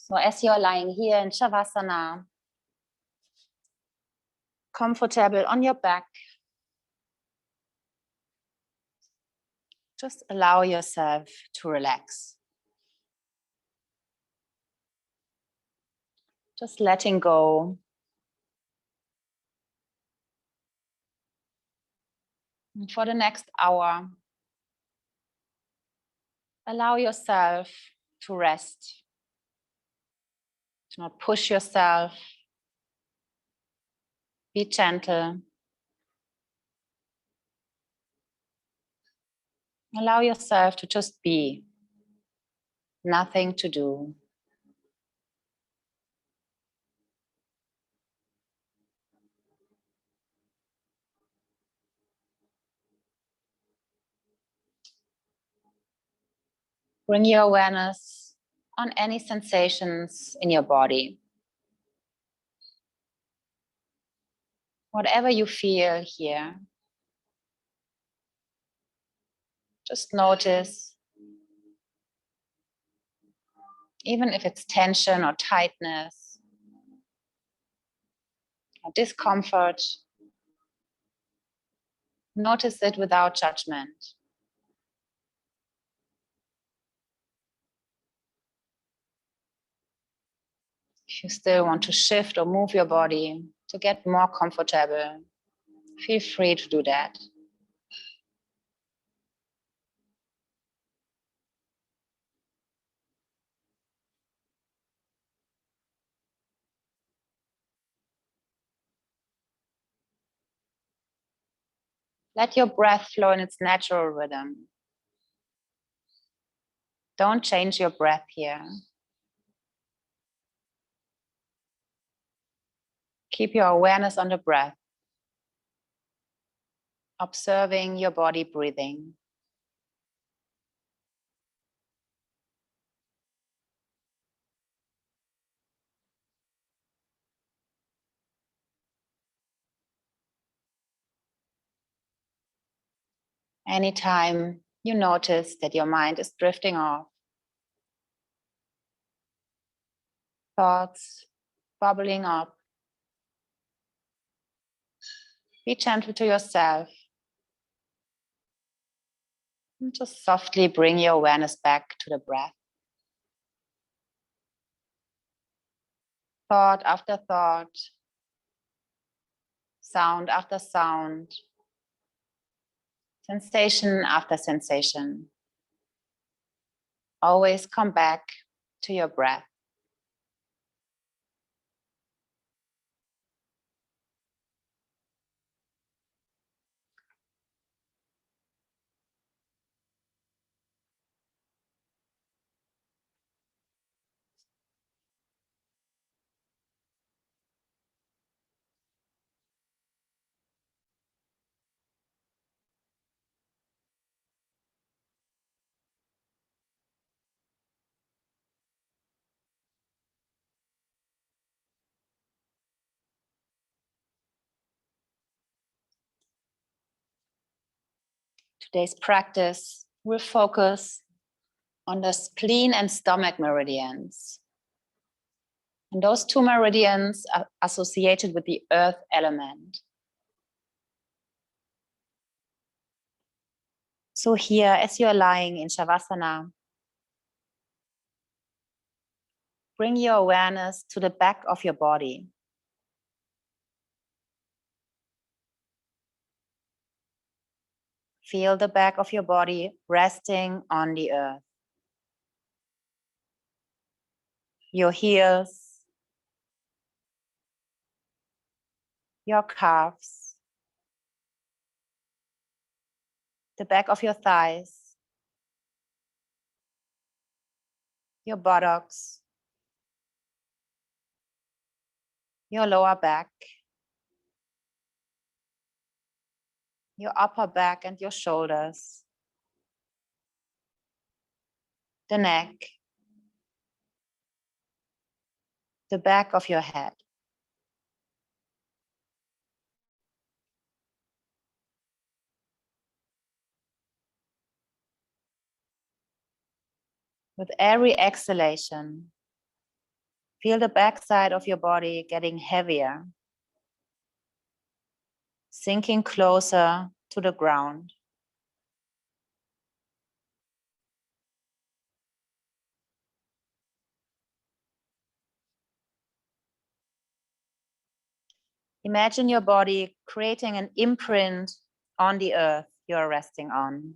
So as you're lying here in Shavasana, comfortable on your back, just allow yourself to relax. Just letting go. And for the next hour, allow yourself to rest. Do not push yourself. Be gentle. Allow yourself to just be. Nothing to do. Bring your awareness on any sensations in your body. Whatever you feel here, just notice. Even if it's tension or tightness or discomfort, notice it without judgment. If you still want to shift or move your body to get more comfortable, feel free to do that. Let your breath flow in its natural rhythm. Don't change your breath here. Keep your awareness on the breath, observing your body breathing. Anytime you notice that your mind is drifting off, thoughts bubbling up, be gentle to yourself. And just softly bring your awareness back to the breath. Thought after thought, sound after sound, sensation after sensation. Always come back to your breath. Today's practice will focus on the spleen and stomach meridians. And those two meridians are associated with the earth element. So here, as you're lying in Shavasana, bring your awareness to the back of your body. Feel the back of your body resting on the earth. Your heels, your calves, the back of your thighs, your buttocks, your lower back, your upper back and your shoulders, the neck, the back of your head. With every exhalation, Feel the backside of your body getting heavier, sinking closer to the ground. Imagine your body creating an imprint on the earth you're resting on.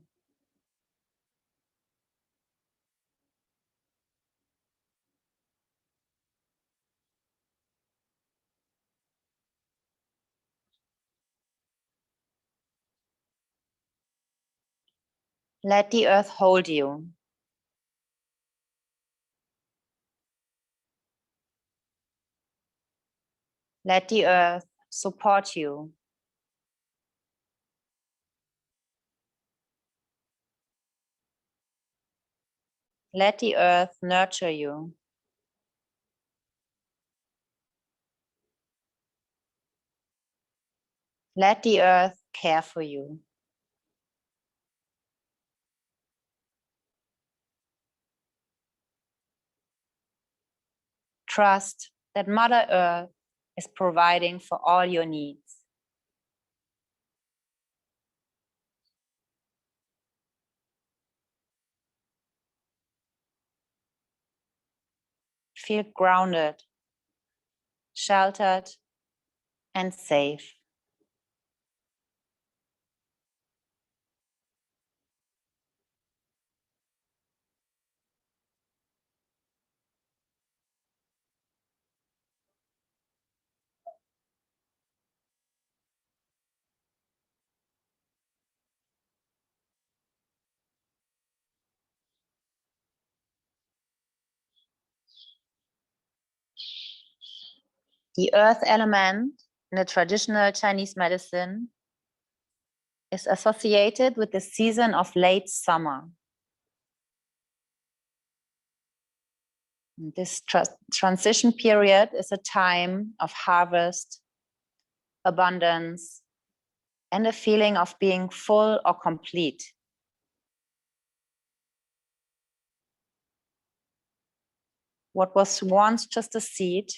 Let the earth hold you. Let the earth support you. Let the earth nurture you. Let the earth care for you. Trust that Mother Earth is providing for all your needs. Feel grounded, sheltered, and safe. The earth element in the traditional Chinese medicine is associated with the season of late summer. This transition period is a time of harvest, abundance, and a feeling of being full or complete. What was once just a seed,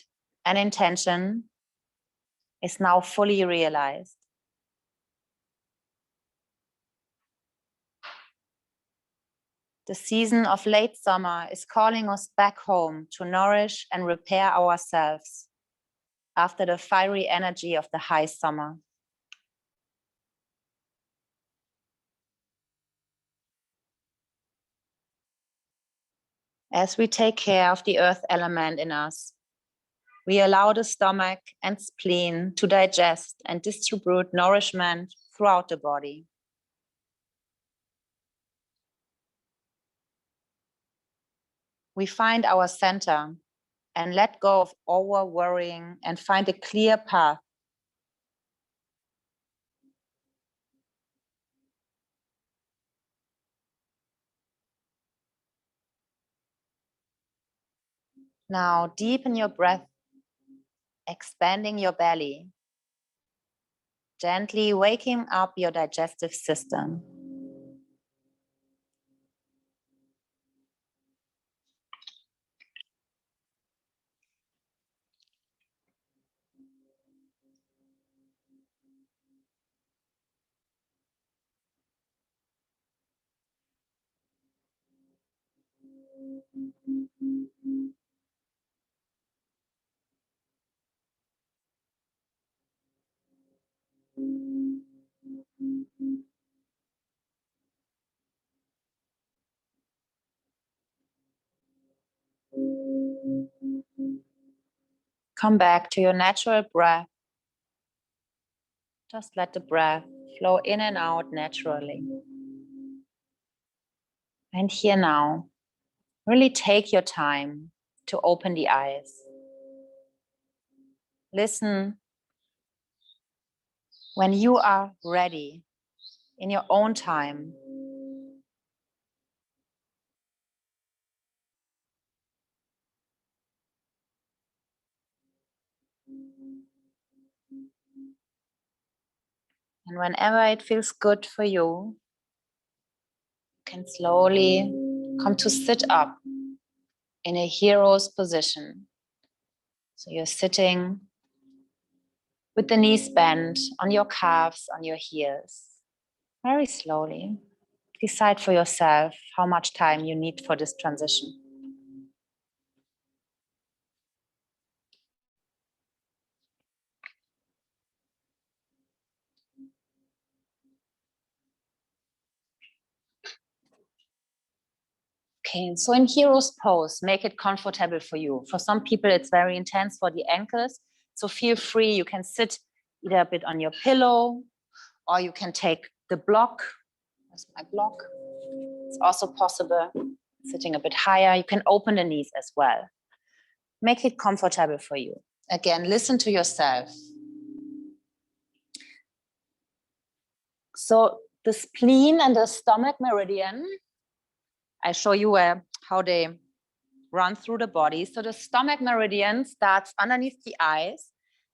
an intention, is now fully realized. The season of late summer is calling us back home to nourish and repair ourselves after the fiery energy of the high summer. As we take care of the earth element in us, we allow the stomach and spleen to digest and distribute nourishment throughout the body. We find our center and let go of over worrying and find a clear path. Now deepen your breath, expanding your belly, gently waking up your digestive system. Come back to your natural breath. Just let the breath flow in and out naturally. And here now, really take your time to open the eyes. Listen when you are ready in your own time. And whenever it feels good for you, you can slowly come to sit up in a hero's position, So you're sitting with the knees bent on your calves, on your heels. Very slowly. Decide for yourself how much time you need for this transition. Okay, so in hero's pose, make it comfortable for you. For some people, it's very intense for the ankles. So feel free, you can sit either a bit on your pillow, or you can take the block. That's my block. It's also possible, sitting a bit higher. You can open the knees as well. Make it comfortable for you. Again, listen to yourself. So the spleen and the stomach meridian, I show you how they run through the body. So the stomach meridian starts underneath the eyes,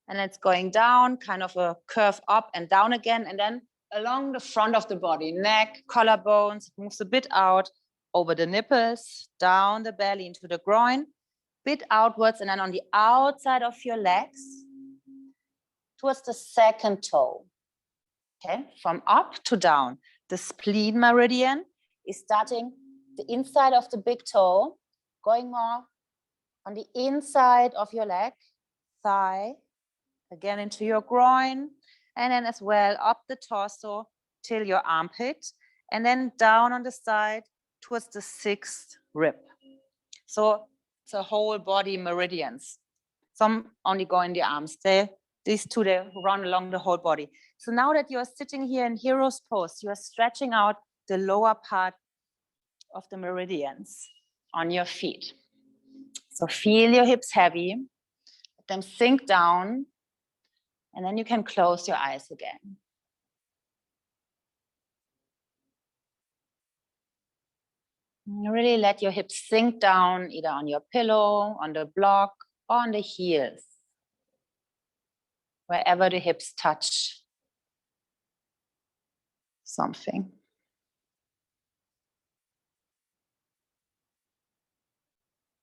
and it's going down, kind of a curve up and down again, and then along the front of the body, neck, collarbones, moves a bit out over the nipples, down the belly into the groin, bit outwards, and then on the outside of your legs towards the second toe. Okay, from up to down. The spleen meridian is starting the inside of the big toe, going more on the inside of your leg, thigh, again into your groin, and then as well up the torso till your armpit, and then down on the side towards the sixth rib. So it's a whole body meridians. Some only go in the arms. These two, they run along the whole body. So now that you are sitting here in hero's pose, you are stretching out the lower part of the meridians on your feet. So feel your hips heavy, let them sink down, and then you can close your eyes again. Really let your hips sink down, either on your pillow, on the block, or on the heels, wherever the hips touch something.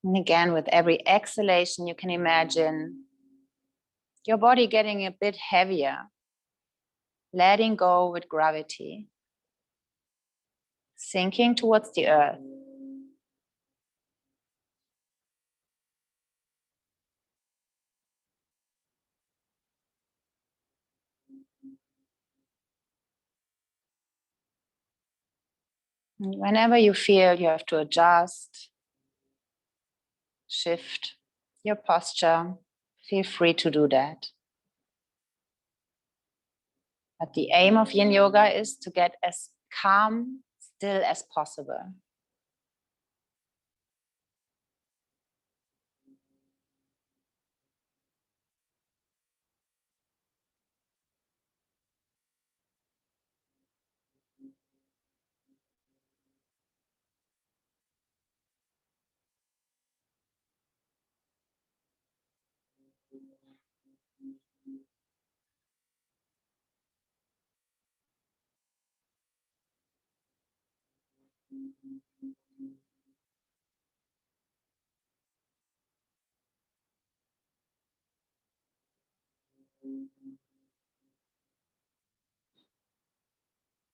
And again, with every exhalation, you can imagine your body getting a bit heavier, letting go with gravity, sinking towards the earth. And whenever you feel you have to adjust, shift your posture, feel free to do that. But the aim of Yin Yoga is to get as calm, still as possible.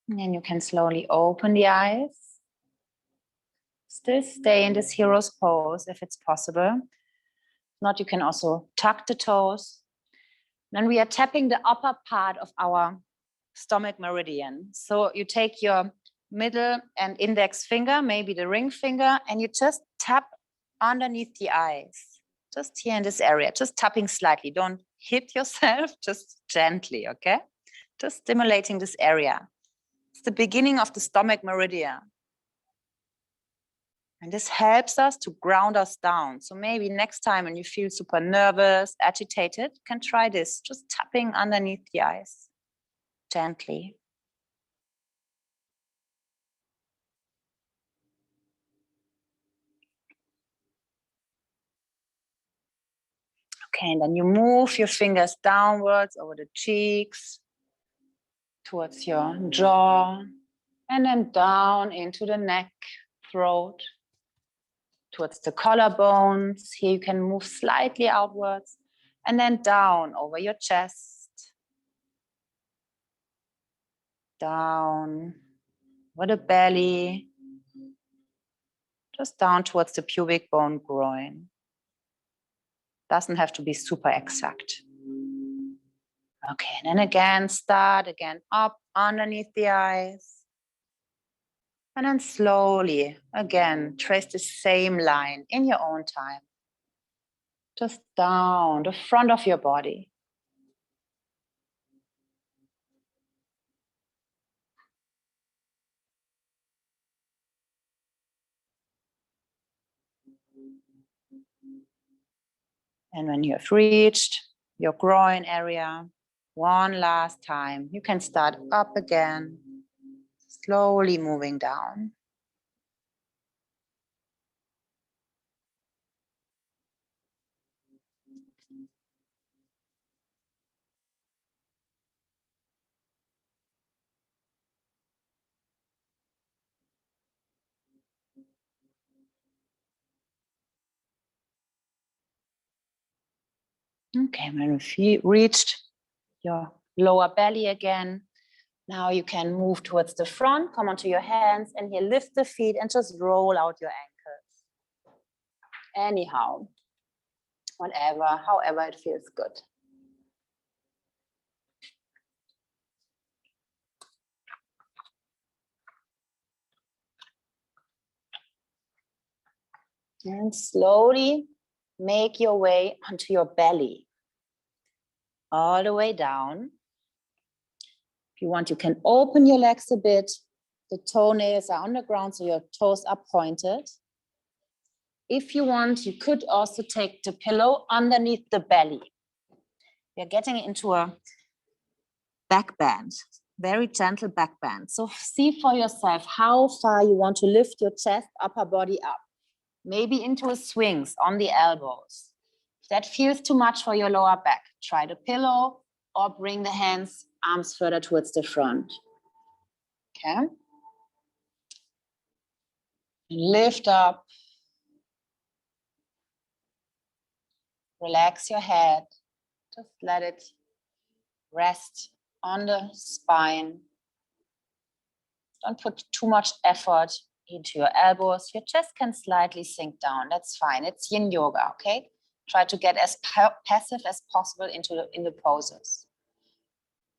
And then you can slowly open the eyes. Still stay in this hero's pose if it's possible. If not, you can also tuck the toes. Then we are tapping the upper part of our stomach meridian. So you take your middle and index finger, maybe the ring finger, and you just tap underneath the eyes. Just here in this area, just tapping slightly. Don't hit yourself, just gently, okay? Just stimulating this area. It's the beginning of the stomach meridian. And this helps us to ground us down. So maybe next time when you feel super nervous, agitated, you can try this, just tapping underneath the eyes, gently. Okay, and then you move your fingers downwards over the cheeks, towards your jaw, and then down into the neck, throat, towards the collarbones. Here you can move slightly outwards, And then down over your chest. Down over the belly. Just down towards the pubic bone groin. Doesn't have to be super exact. Okay, and then again, start again up underneath the eyes. And then slowly, again, trace the same line in your own time. Just down the front of your body. And when you have reached your groin area, one last time, you can start up again, slowly moving down. Okay, when you've reached your lower belly again, now you can move towards the front, come onto your hands, and here lift the feet and just roll out your ankles. Anyhow, whatever, however it feels good. And slowly make your way onto your belly. All the way down. If you want, you can open your legs a bit. The toenails are on the ground, so your toes are pointed. If you want, you could also take the pillow underneath the belly. You're getting into a back bend, very gentle back bend. So see for yourself how far you want to lift your chest, upper body up. Maybe into a swings on the elbows. If that feels too much for your lower back, try the pillow or bring the hands, arms further towards the front. Okay. Lift up. Relax your head. Just let it rest on the spine. Don't put too much effort into your elbows. Your chest can slightly sink down. That's fine. It's yin yoga, okay? Try to get as passive as possible in the poses.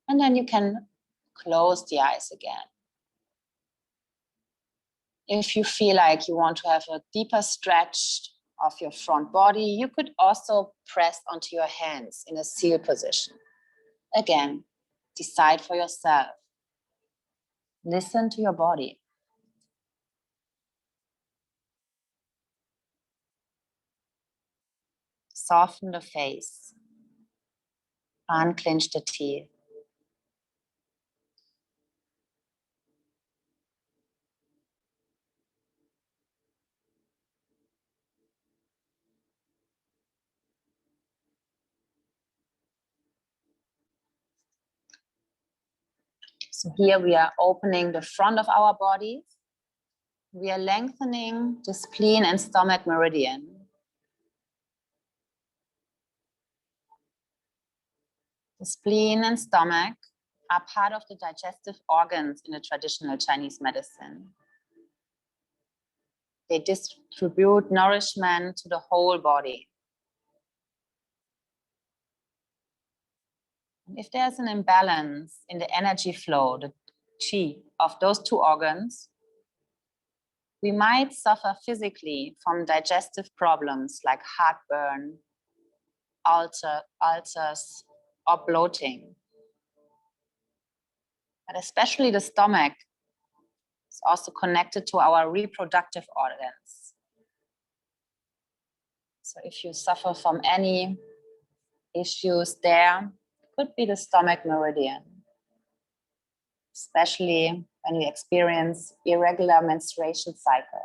And then you can close the eyes again. If you feel like you want to have a deeper stretch of your front body, you could also press onto your hands in a seal position. Again, decide for yourself. Listen to your body. Soften the face. Unclench the teeth. So here we are opening the front of our bodies. We are lengthening the spleen and stomach meridian. The spleen and stomach are part of the digestive organs in the traditional Chinese medicine. They distribute nourishment to the whole body. If there's an imbalance in the energy flow, the qi of those two organs, we might suffer physically from digestive problems like heartburn, ulcers, or bloating. But especially the stomach is also connected to our reproductive organs. So if you suffer from any issues there, it could be the stomach meridian, especially when you experience irregular menstruation cycles.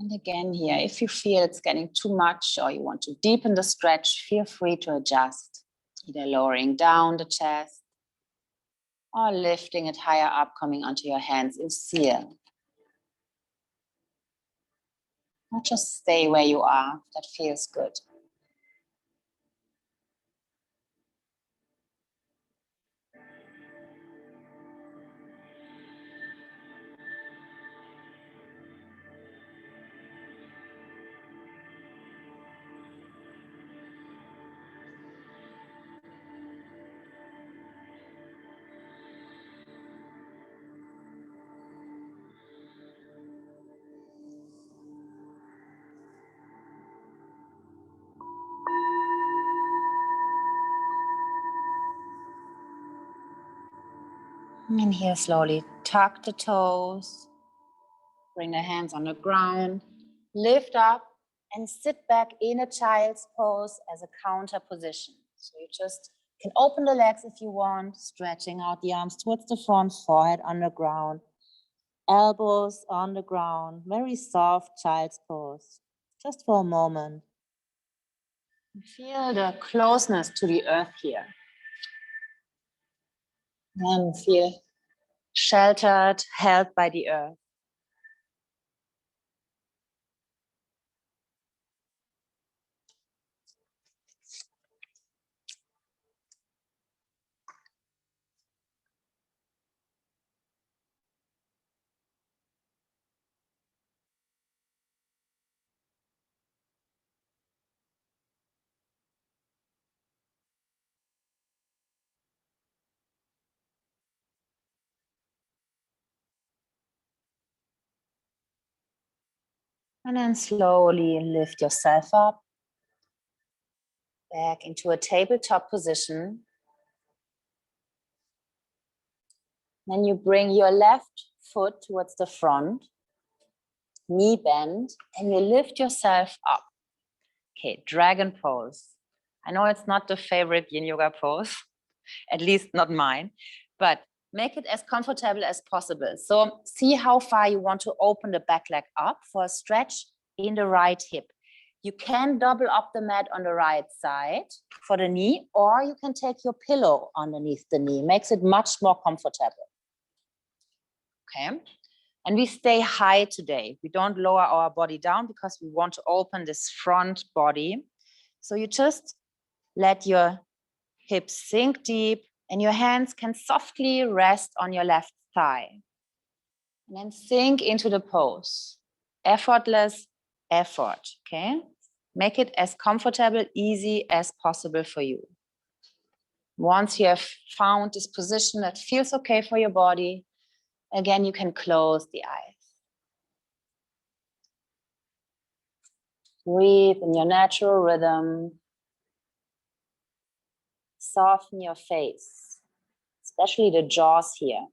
And again here, if you feel it's getting too much or you want to deepen the stretch, feel free to adjust, either lowering down the chest or lifting it higher up, coming onto your hands in seal. Or just stay where you are, that feels good. And here slowly tuck the toes, bring the hands on the ground, lift up and sit back in a child's pose as a counter position. So you just can open the legs if you want, stretching out the arms towards the front, forehead on the ground, elbows on the ground, very soft child's pose, just for a moment. Feel the closeness to the earth here. And feel sheltered, held by the earth. And then slowly lift yourself up, back into a tabletop position. Then you bring your left foot towards the front, knee bend, and you lift yourself up. Okay, dragon pose. I know it's not the favorite yin yoga pose, at least not mine, but make it as comfortable as possible. So see how far you want to open the back leg up for a stretch in the right hip. You can double up the mat on the right side for the knee, or you can take your pillow underneath the knee. Makes it much more comfortable. Okay. And we stay high today. We don't lower our body down because we want to open this front body. So you just let your hips sink deep and your hands can softly rest on your left thigh. And then sink into the pose. Effortless effort, okay? Make it as comfortable, easy as possible for you. Once you have found this position that feels okay for your body, again, you can close the eyes. Breathe in your natural rhythm. Soften your face, especially the jaws here.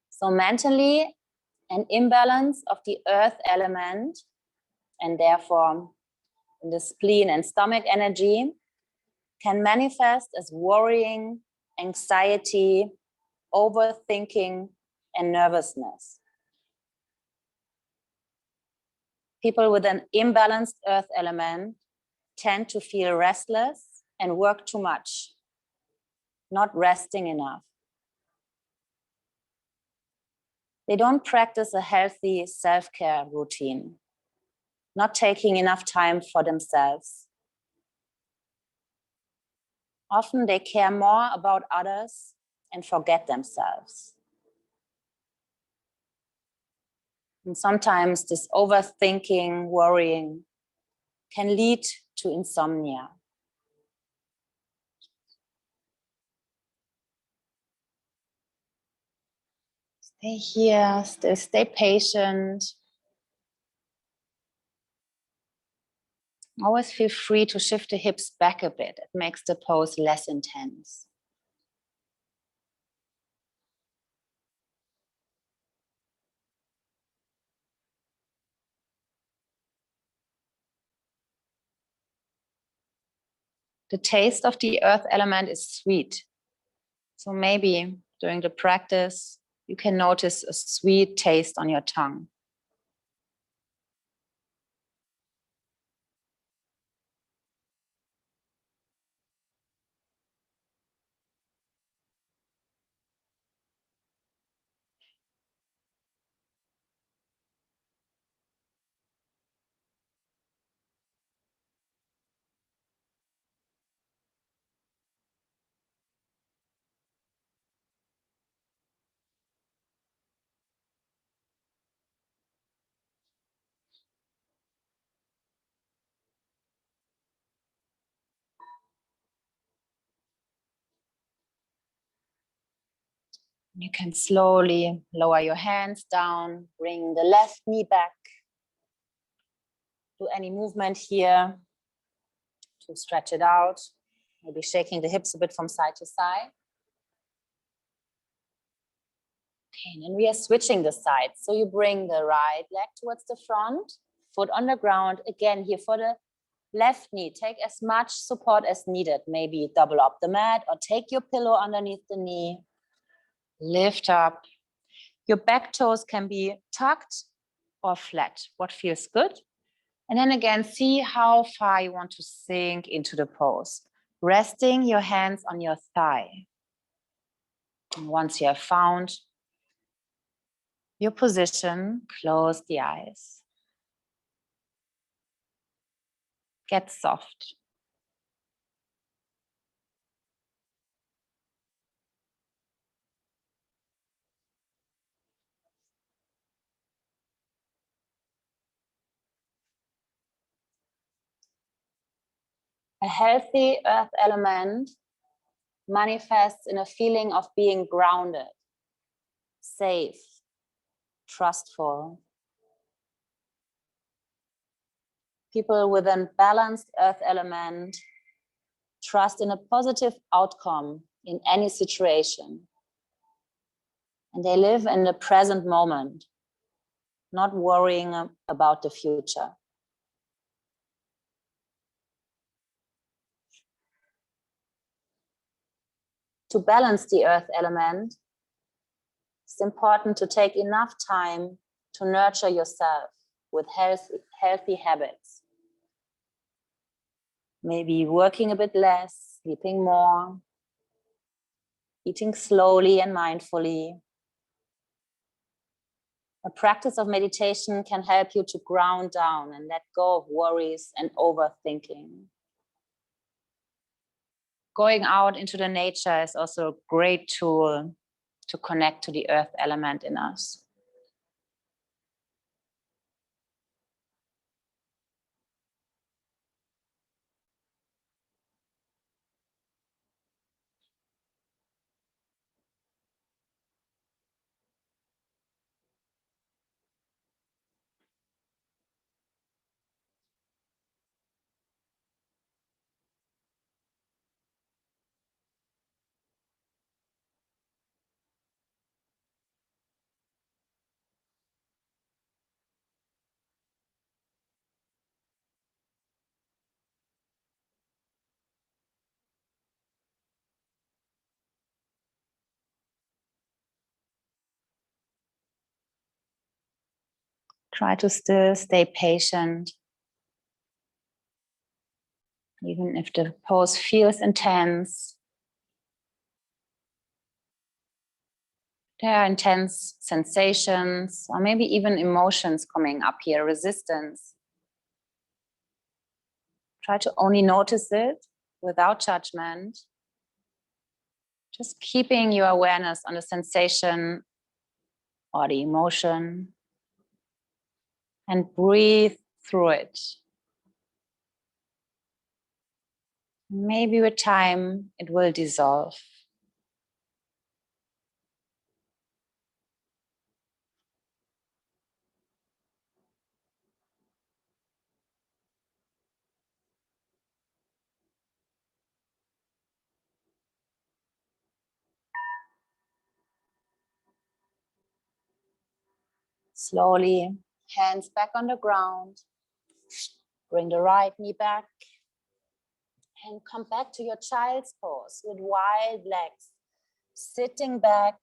So mentally, an imbalance of the earth element, and therefore in the spleen and stomach energy, can manifest as worrying, anxiety, overthinking, and nervousness. People with an imbalanced earth element tend to feel restless and work too much, not resting enough. They don't practice a healthy self-care routine, not taking enough time for themselves. Often they care more about others and forget themselves. And sometimes this overthinking, worrying can lead to insomnia. Stay here, stay patient. Always feel free to shift the hips back a bit. It makes the pose less intense. The taste of the earth element is sweet. So maybe during the practice, you can notice a sweet taste on your tongue. You can slowly lower your hands down, bring the left knee back. Do any movement here to stretch it out. Maybe shaking the hips a bit from side to side. Okay, and then we are switching the sides. So you bring the right leg towards the front, foot on the ground. Again, here for the left knee, take as much support as needed. Maybe double up the mat or take your pillow underneath the knee. Lift up. Your back toes can be tucked or flat, what feels good. And then again, see how far you want to sink into the pose. Resting your hands on your thigh. And once you have found your position, close the eyes. Get soft. A healthy earth element manifests in a feeling of being grounded, safe, trustful. People with a balanced earth element trust in a positive outcome in any situation. And they live in the present moment, not worrying about the future. To balance the earth element, it's important to take enough time to nurture yourself with healthy habits. Maybe working a bit less, sleeping more, eating slowly and mindfully. A practice of meditation can help you to ground down and let go of worries and overthinking. Going out into the nature is also a great tool to connect to the earth element in us. Try to still stay patient. Even if the pose feels intense, there are intense sensations or maybe even emotions coming up here, resistance. Try to only notice it without judgment. Just keeping your awareness on the sensation or the emotion and breathe through it. Maybe with time, it will dissolve. Slowly, hands back on the ground. Bring the right knee back. And come back to your child's pose with wide legs. Sitting back,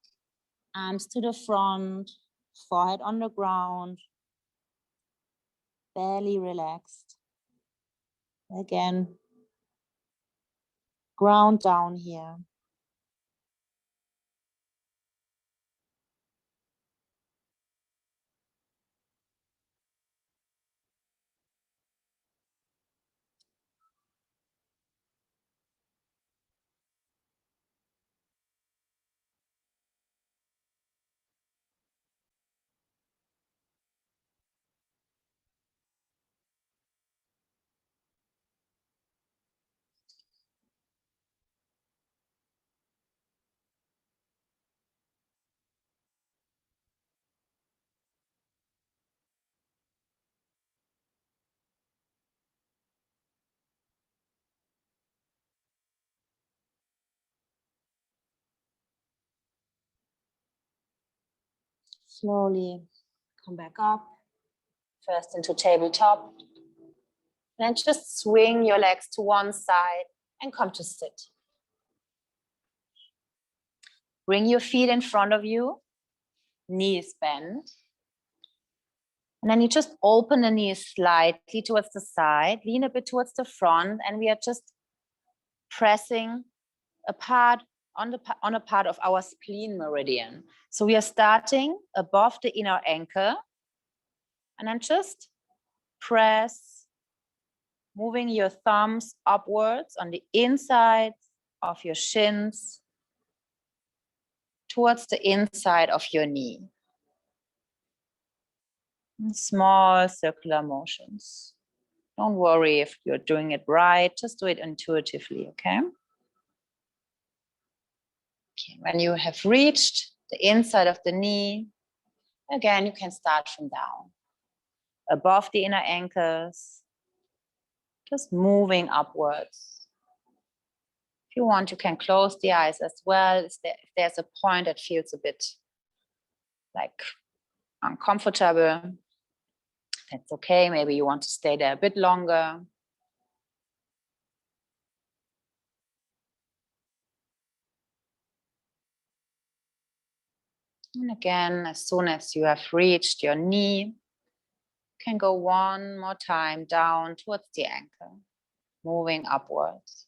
arms to the front, forehead on the ground, belly relaxed. Again, ground down here. Slowly come back up, first into tabletop. Then just swing your legs to one side and come to sit. Bring your feet in front of you, knees bent. And then you just open the knees slightly towards the side, lean a bit towards the front, and we are just pressing a part on a part of our spleen meridian. So we are starting above the inner ankle, and then just press, moving your thumbs upwards on the inside of your shins towards the inside of your knee. And small circular motions. Don't worry if you're doing it right, just do it intuitively, okay? Okay, when you have reached the inside of the knee, again, you can start from down. Above the inner ankles, just moving upwards. If you want, you can close the eyes as well. If there's a point that feels a bit like uncomfortable, that's okay. Maybe you want to stay there a bit longer. And again, as soon as you have reached your knee, you can go one more time down towards the ankle, moving upwards.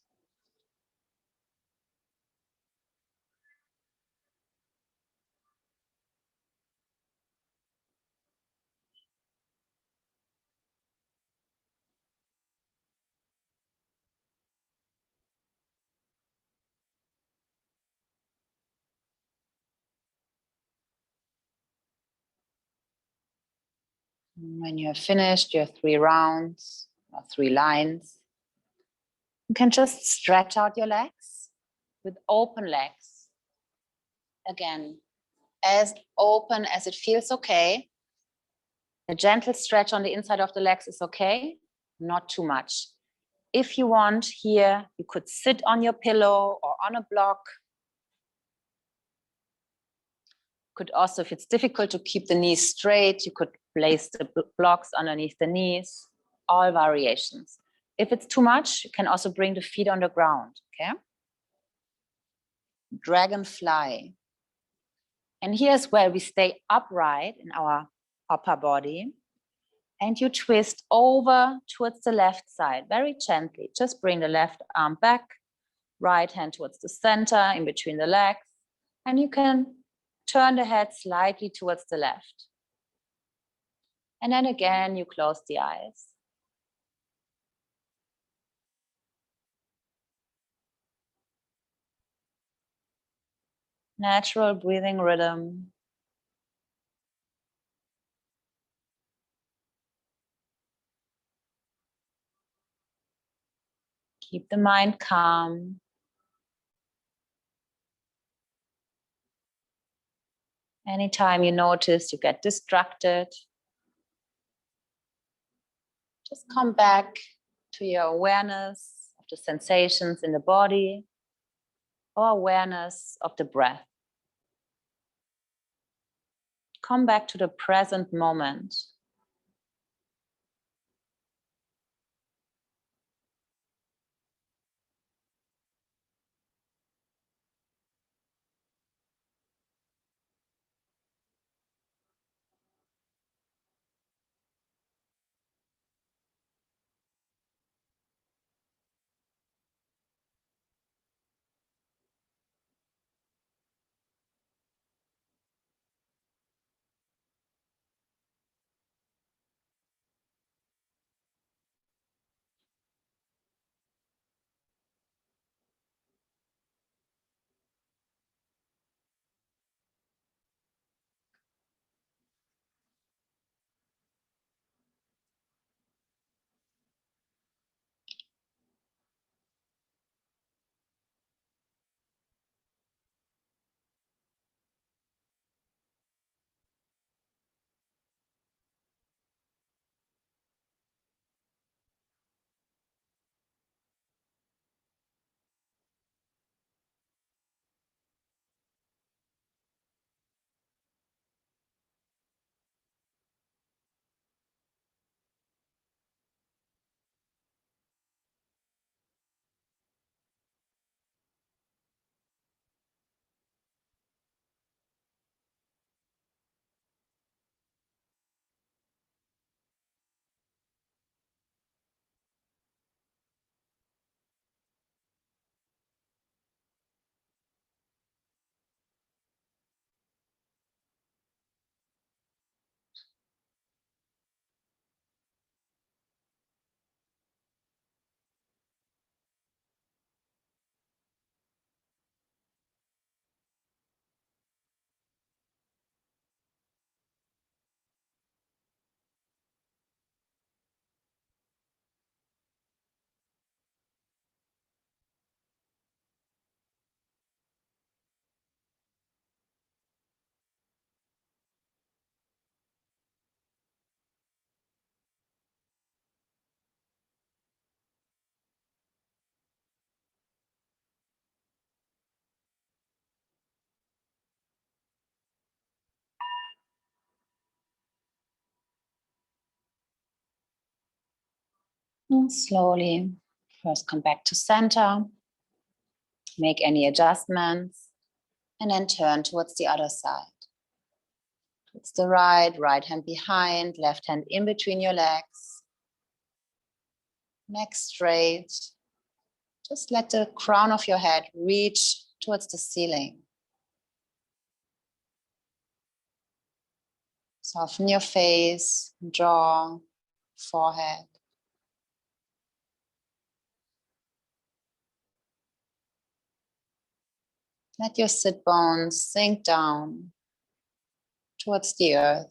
When you have finished your 3 rounds or 3 lines, you can just stretch out your legs with open legs. Again, as open as it feels okay. A gentle stretch on the inside of the legs is okay, not too much. If you want here, you could sit on your pillow or on a block. Could also, if it's difficult to keep the knees straight, you could place the blocks underneath the knees, all variations. If it's too much, you can also bring the feet on the ground, okay? Dragonfly. And here's where we stay upright in our upper body. And you twist over towards the left side, very gently. Just bring the left arm back, right hand towards the center, in between the legs. And you can turn the head slightly towards the left. And then again, you close the eyes. Natural breathing rhythm. Keep the mind calm. Anytime you notice you get distracted, just come back to your awareness of the sensations in the body or awareness of the breath. Come back to the present moment. And slowly, first come back to center, make any adjustments, and then turn towards the other side. Towards the right hand behind, left hand in between your legs. Neck straight. Just let the crown of your head reach towards the ceiling. Soften your face, jaw, forehead. Let your sit bones sink down towards the earth.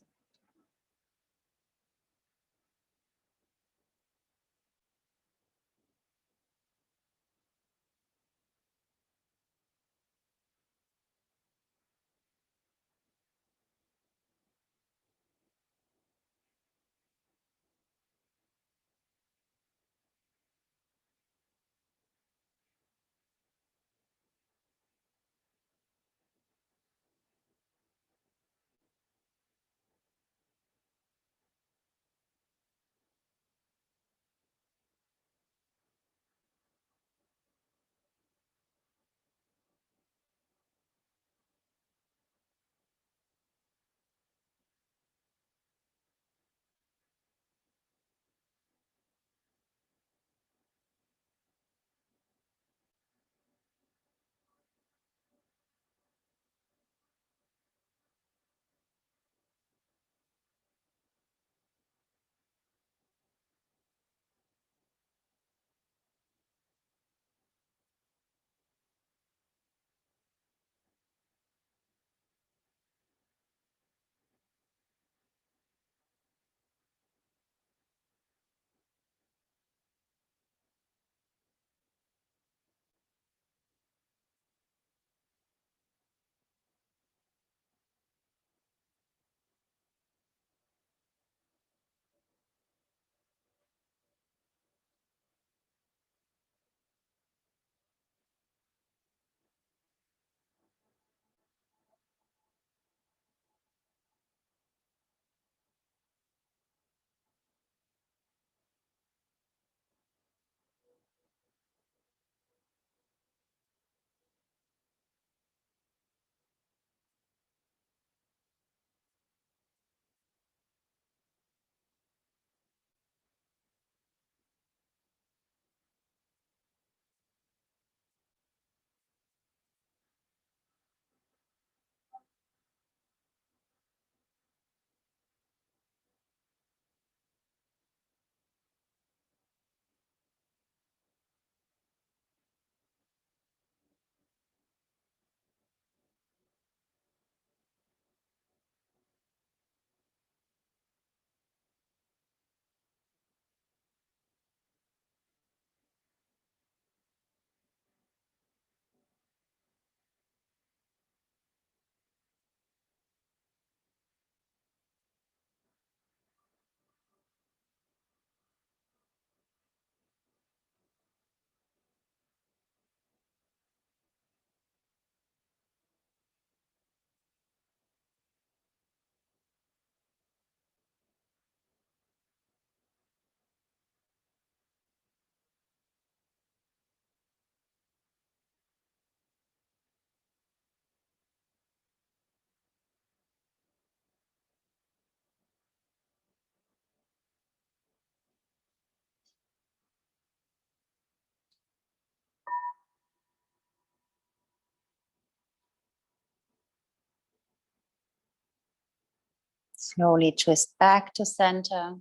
Slowly twist back to center.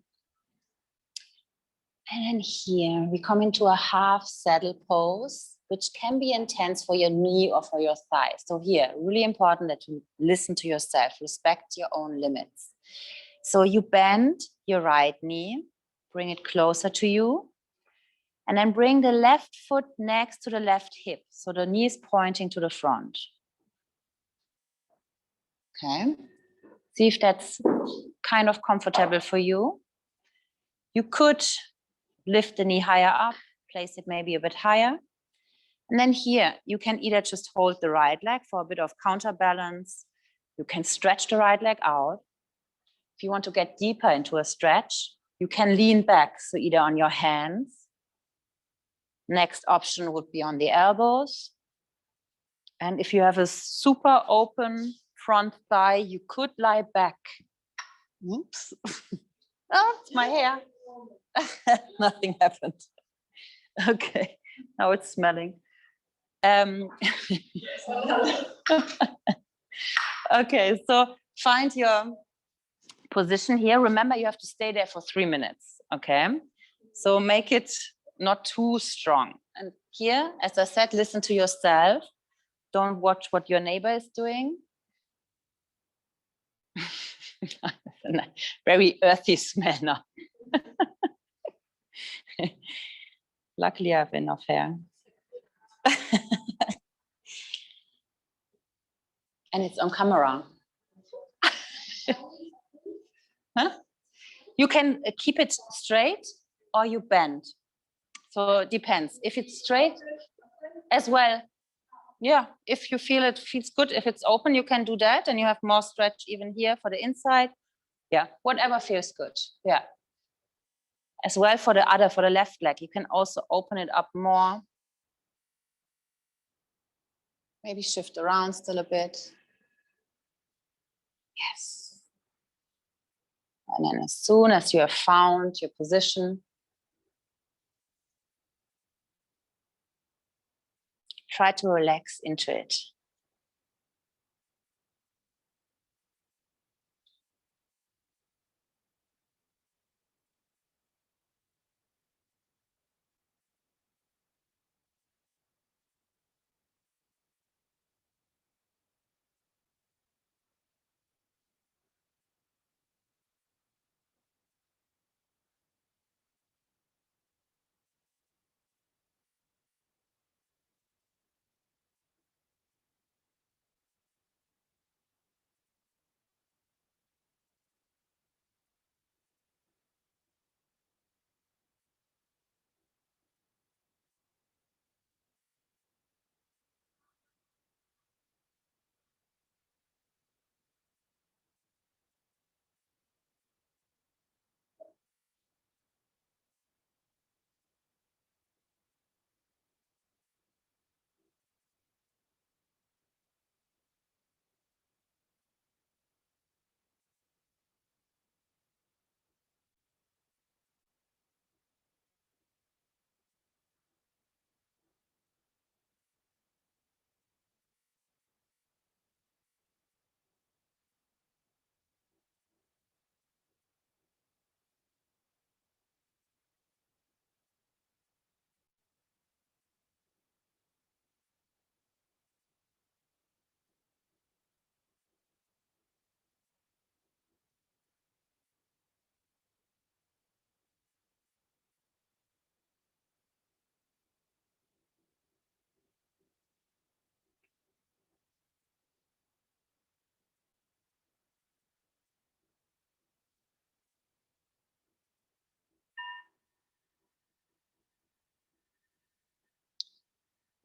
And then here we come into a half saddle pose, which can be intense for your knee or for your thigh. So here, really important that you listen to yourself, respect your own limits. So you bend your right knee, bring it closer to you, and then bring the left foot next to the left hip. So the knee is pointing to the front. Okay. See if that's kind of comfortable for you. You could lift the knee higher up, place it maybe a bit higher. And then here, you can either just hold the right leg for a bit of counterbalance. You can stretch the right leg out. If you want to get deeper into a stretch, You can lean back, so either on your hands. Next option would be on the elbows. And if you have a super open front thigh, you could lie back. Oops. Oh, it's my hair. Nothing happened. Okay, now it's smelling. Okay, so find your position here. Remember, you have to stay there for 3 minutes, okay? So make it not too strong. And here, as I said, listen to yourself. Don't watch what your neighbor is doing. Very earthy smell now. Luckily, I have enough hair. And it's on camera. Huh? You can keep it straight or you bend. So it depends. If it's straight as well, yeah, if you feel it feels good, if it's open, you can do that and you have more stretch even here for the inside. Yeah, whatever feels good. Yeah. As well for the left leg, you can also open it up more. Maybe shift around still a bit. Yes. And then as soon as you have found your position, try to relax into it.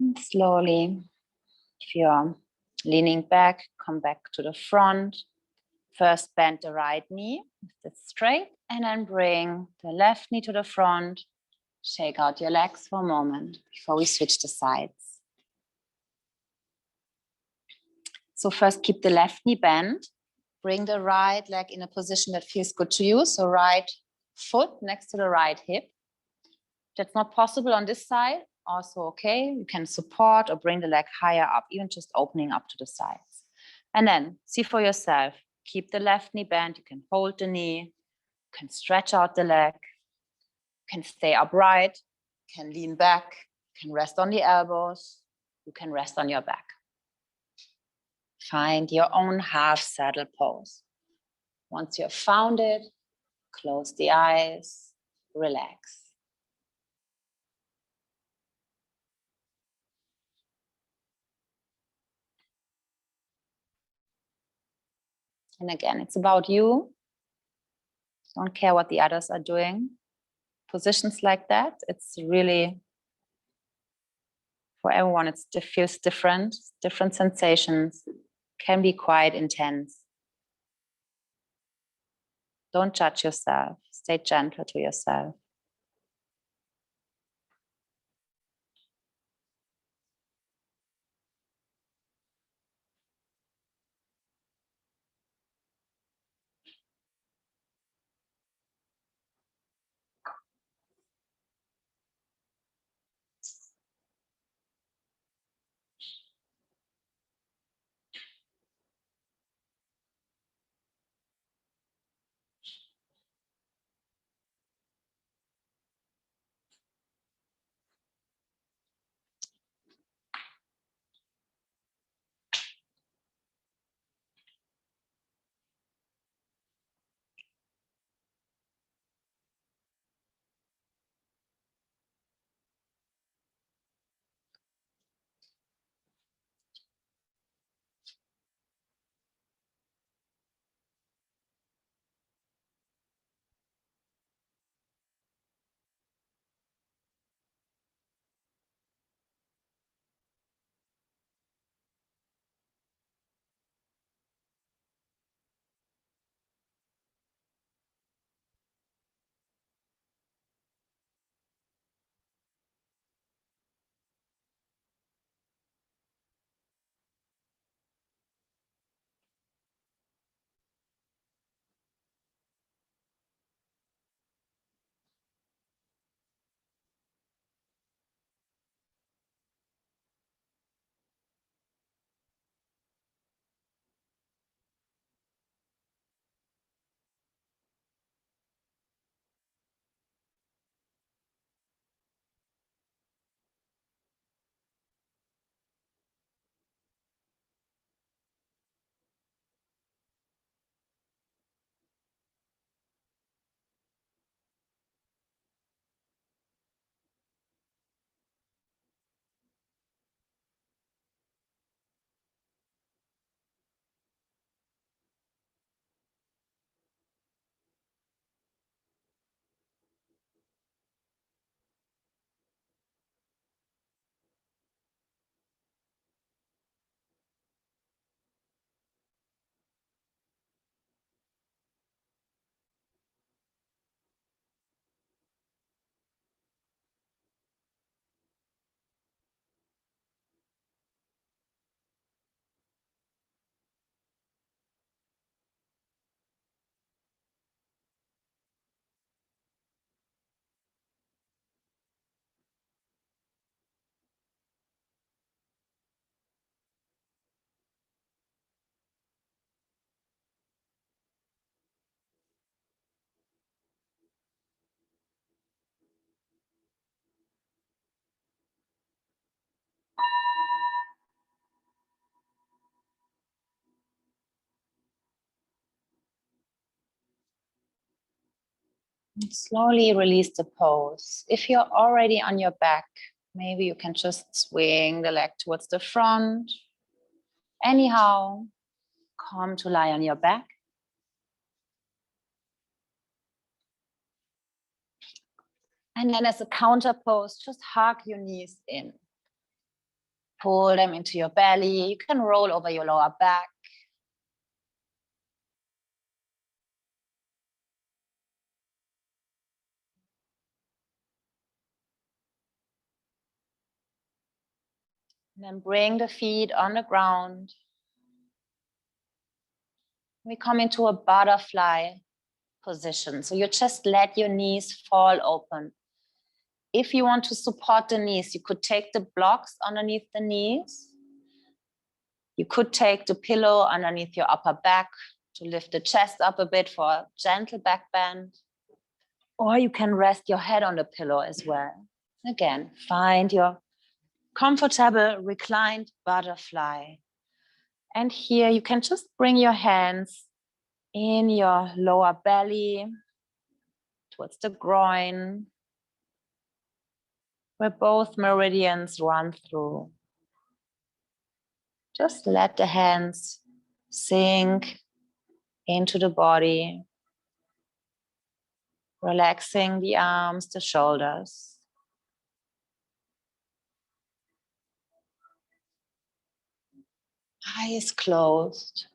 And slowly, if you're leaning back, come back to the front. First, bend the right knee, lift it straight, and then bring the left knee to the front. Shake out your legs for a moment before we switch the sides. So first, keep the left knee bent. Bring the right leg in a position that feels good to you. So right foot next to the right hip. That's not possible on this side. Also okay, you can support or bring the leg higher up, even just opening up to the sides. And then see for yourself, keep the left knee bent, you can hold the knee, you can stretch out the leg, you can stay upright, you can lean back, you can rest on the elbows, you can rest on your back. Find your own half saddle pose. Once you have found it, close the eyes, relax. And again, it's about you. Don't care what the others are doing. Positions like that, it's really, for everyone, it feels different sensations, can be quite intense. Don't judge yourself. Stay gentle to yourself. And slowly release the pose. If you're already on your back, maybe you can just swing the leg towards the front. Anyhow, come to lie on your back. And then as a counter pose, just hug your knees in. Pull them into your belly. You can roll over your lower back. And then bring the feet on the ground. We come into a butterfly position. So you just let your knees fall open. If you want to support the knees, you could take the blocks underneath the knees. You could take the pillow underneath your upper back to lift the chest up a bit for a gentle back bend. Or you can rest your head on the pillow as well. Again, find your comfortable reclined butterfly. And here you can just bring your hands in your lower belly towards the groin, where both meridians run through. Just let the hands sink into the body, relaxing the arms, the shoulders. Eyes closed.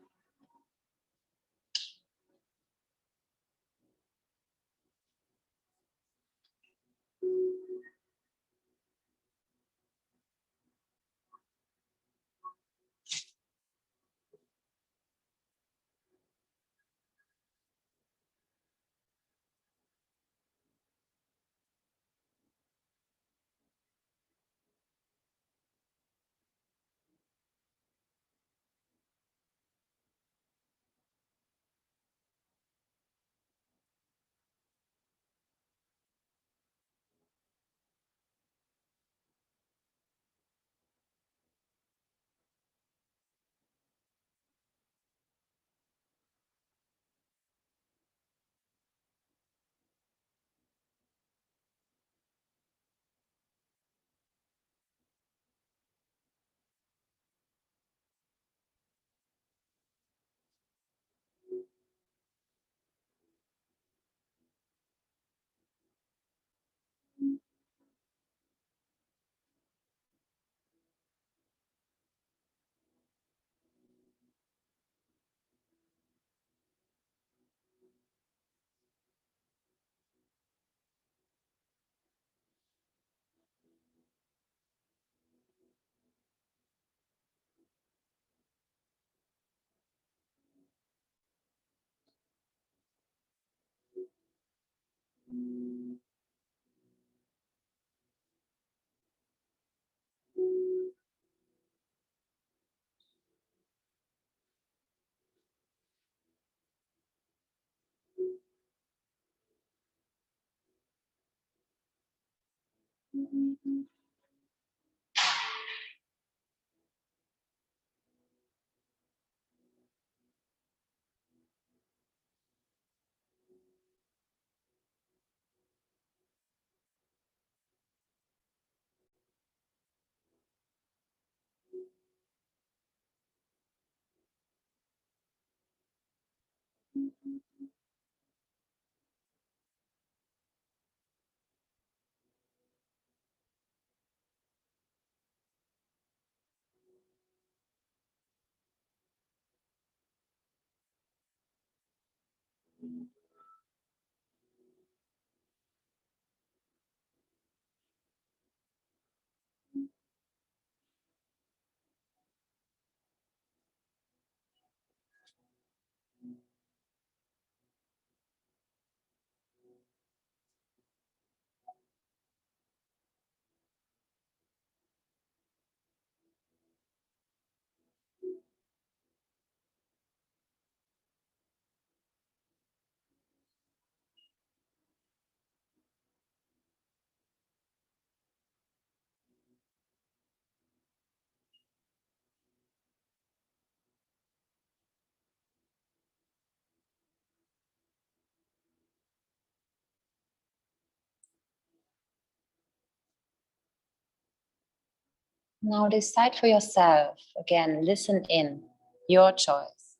Now decide for yourself. Again, listen in. Your choice.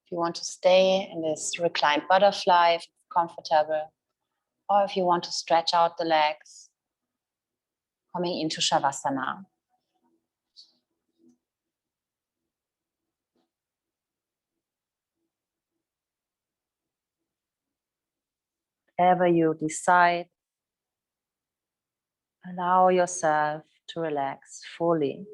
If you want to stay in this reclined butterfly, if it's comfortable, or if you want to stretch out the legs, coming into Shavasana. Whatever you decide, allow yourself to relax fully.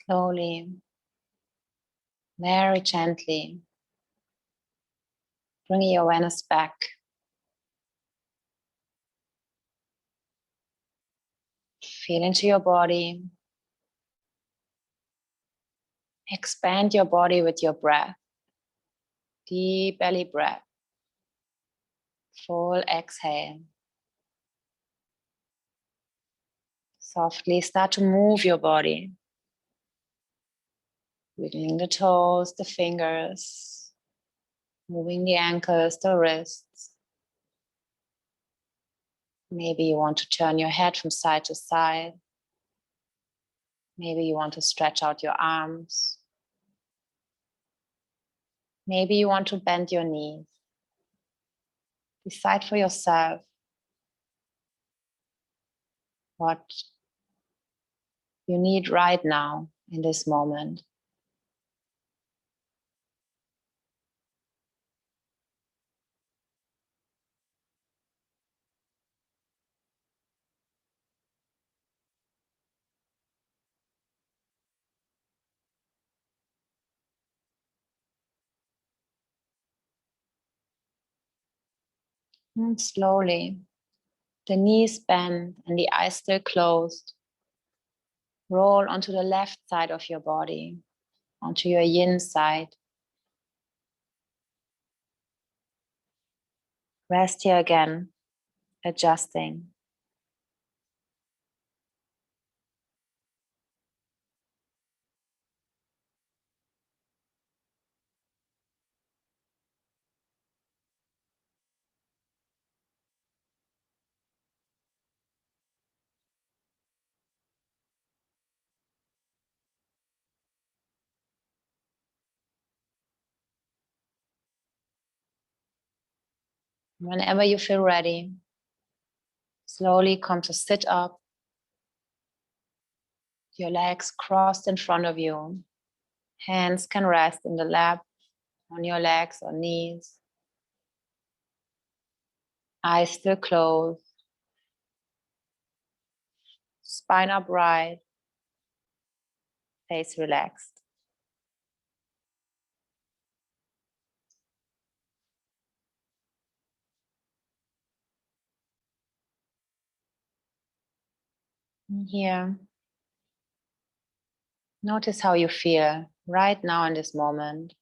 Slowly, very gently, bring your awareness back. Feel into your body. Expand your body with your breath. Deep belly breath. Full exhale. Softly start to move your body. Wiggling the toes, the fingers. Moving the ankles, the wrists. Maybe you want to turn your head from side to side. Maybe you want to stretch out your arms. Maybe you want to bend your knees. Decide for yourself what you need right now in this moment. And slowly, the knees bent and the eyes still closed. Roll onto the left side of your body, onto your yin side. Rest here again, adjusting. Whenever you feel ready, slowly come to sit up. Your legs crossed in front of you. Hands can rest in the lap, on your legs or knees. Eyes still closed. Spine upright. Face relaxed. And here, notice how you feel right now in this moment.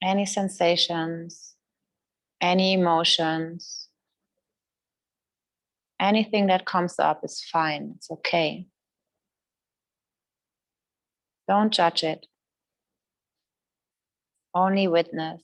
Any sensations, any emotions, anything that comes up is fine. It's okay. Don't judge it. Only witness.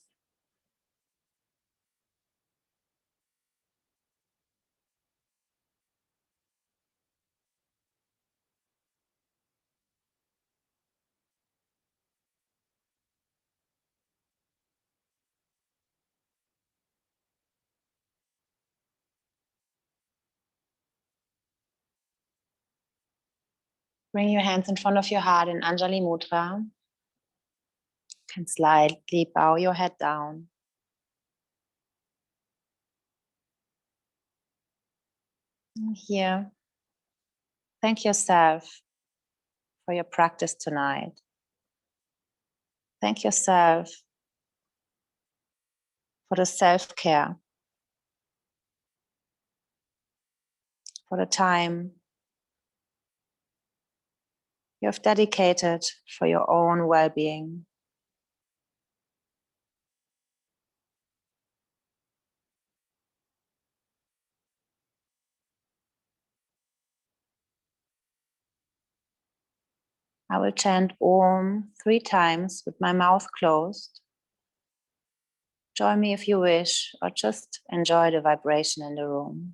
Bring your hands in front of your heart in Anjali Mudra. You can slightly bow your head down. And here, thank yourself for your practice tonight. Thank yourself for the self-care, for the time you have dedicated for your own well-being. I will chant Om 3 times with my mouth closed. Join me if you wish, or just enjoy the vibration in the room.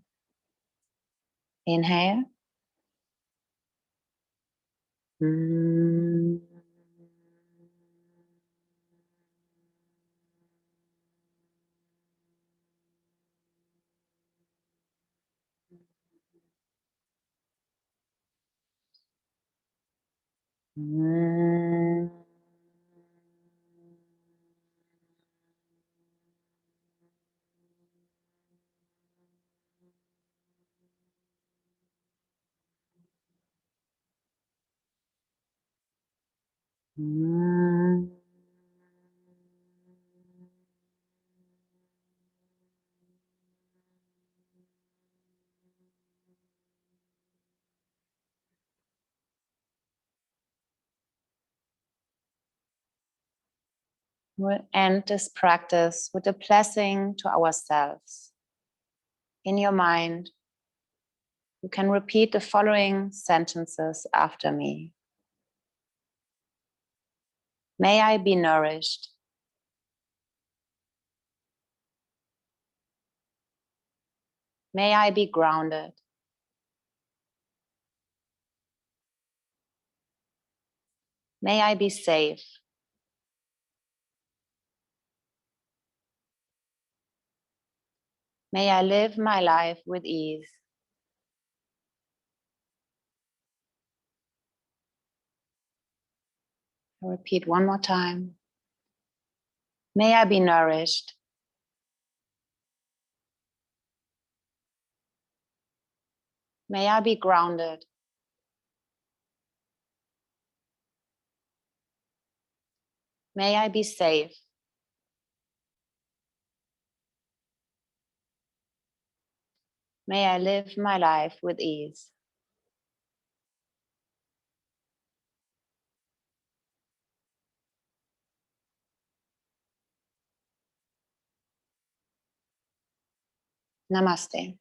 Inhale. Mm. We'll end this practice with a blessing to ourselves. In your mind, you can repeat the following sentences after me. May I be nourished. May I be grounded. May I be safe. May I live my life with ease. I'll repeat one more time. May I be nourished. May I be grounded. May I be safe. May I live my life with ease. Namaste.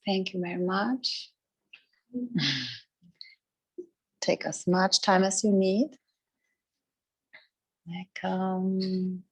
Thank you very much. Take as much time as you need. Welcome.